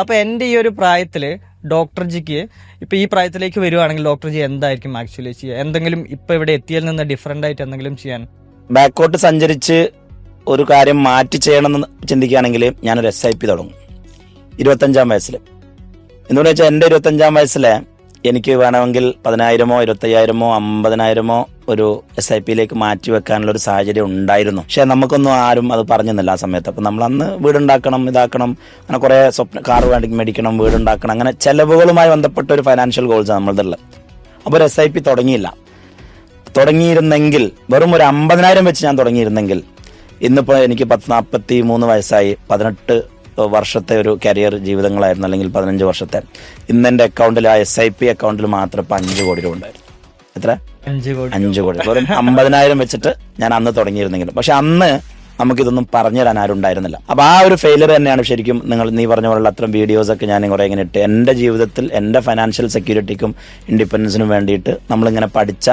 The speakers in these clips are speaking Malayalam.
അപ്പൊ എന്റെ ഈ ഒരു പ്രായത്തില് ഡോക്ടർ ജിക്ക് ഇപ്പൊ ഈ പ്രായത്തിലേക്ക് വരുവാണെങ്കിൽ ഡോക്ടർ ജി എന്തായിരിക്കും ആക്ച്വലി ചെയ്യുക? എന്തെങ്കിലും ഇപ്പൊ ഇവിടെ എത്തിയതിൽ നിന്ന് ഡിഫറെന്റ് ആയിട്ട് എന്തെങ്കിലും ചെയ്യാൻ? ബാക്കോട്ട് സഞ്ചരിച്ച് ഒരു കാര്യം മാറ്റി ചെയ്യണമെന്ന് ചിന്തിക്കുകയാണെങ്കിൽ ഞാനൊരു SIP തുടങ്ങും 25-ാം വയസ്സിൽ. എന്തുകൊണ്ട് വെച്ചാൽ എൻ്റെ 25-ാം വയസ്സിലെ എനിക്ക് വേണമെങ്കിൽ 10,000-ഓ 25,000-ഓ 50,000-ഓ ഒരു SIPയിലേക്ക് മാറ്റി വെക്കാനുള്ള ഒരു സാഹചര്യം ഉണ്ടായിരുന്നു. പക്ഷെ നമുക്കൊന്നും ആരും അത് പറഞ്ഞിരുന്നില്ല ആ സമയത്ത്. അപ്പം നമ്മൾ അന്ന് വീടുണ്ടാക്കണം, ഇതാക്കണം, അങ്ങനെ കുറേ കാർ മേടിക്കണം, വീടുണ്ടാക്കണം, അങ്ങനെ ചെലവുകളുമായി ബന്ധപ്പെട്ട ഒരു ഫൈനാൻഷ്യൽ ഗോൾസാണ് നമ്മളുള്ളത്. അപ്പോൾ ഒരു SIP തുടങ്ങിയിരുന്നെങ്കിൽ വെറും ഒരു 50,000 വെച്ച് ഞാൻ തുടങ്ങിയിരുന്നെങ്കിൽ ഇന്നിപ്പോൾ എനിക്ക് 43 വയസ്സായി, 18 വർഷത്തെ ഒരു കരിയർ ജീവിതങ്ങളായിരുന്നു, അല്ലെങ്കിൽ 15 വർഷത്തെ. ഇന്ന് എൻ്റെ അക്കൗണ്ടിൽ ആ SIP അക്കൗണ്ടിൽ മാത്രം ഇപ്പം 5 കോടി രൂപ ഉണ്ടായിരുന്നു. എത്ര? 5 കോടി. വെറും 50,000 വെച്ചിട്ട് ഞാൻ അന്ന് തുടങ്ങിയിരുന്നെങ്കിൽ. പക്ഷെ അന്ന് നമുക്കിതൊന്നും പറഞ്ഞു തരാൻ ആരും ഉണ്ടായിരുന്നില്ല. അപ്പോൾ ആ ഒരു ഫെയിലിയർ തന്നെയാണ് ശരിക്കും നീ പറഞ്ഞ പോലുള്ള അത്തരം വീഡിയോസൊക്കെ ഞാൻ കുറേ ഇങ്ങനെ ഇട്ട് എൻ്റെ ജീവിതത്തിൽ എൻ്റെ ഫൈനാൻഷ്യൽ സെക്യൂരിറ്റിക്കും ഇൻഡിപെൻഡൻസിനും വേണ്ടിയിട്ട് നമ്മളിങ്ങനെ പഠിച്ച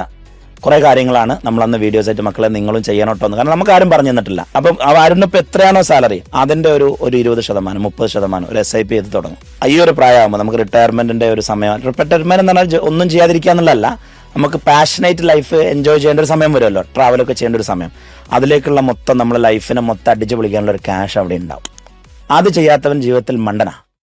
കുറെ കാര്യങ്ങളാണ് നമ്മളന്ന് വീഡിയോസ് ആയിട്ട് മക്കളെ നിങ്ങളും ചെയ്യണോട്ടോ എന്ന്. കാരണം നമുക്ക് ആരും പറഞ്ഞു തന്നിട്ടില്ല. അപ്പം ആരും ഇപ്പം എത്രയാണോ സാലറി അതിന്റെ ഒരു 20%, 30% ഒരു SIP ചെയ്ത് തുടങ്ങും. ഈ ഒരു പ്രായമാകുമ്പോൾ നമുക്ക് റിട്ടയർമെന്റിന്റെ ഒരു സമയം, റിട്ടയർമെന്റ് എന്ന് പറഞ്ഞാൽ ഒന്നും ചെയ്യാതിരിക്കുക എന്നുള്ളതല്ല, നമുക്ക് പാഷനേറ്റ് ലൈഫ് എൻജോയ് ചെയ്യേണ്ട ഒരു സമയം വരുമല്ലോ, ട്രാവലൊക്കെ ചെയ്യേണ്ട ഒരു സമയം. അതിലേക്കുള്ള മൊത്തം നമ്മുടെ ലൈഫിനെ മൊത്തം അടിച്ചു പൊളിക്കാനുള്ള ഒരു ക്യാഷ് അവിടെ ഉണ്ടാവും. അത് ചെയ്യാത്തവൻ ജീവിതത്തിൽ മണ്ടനാ.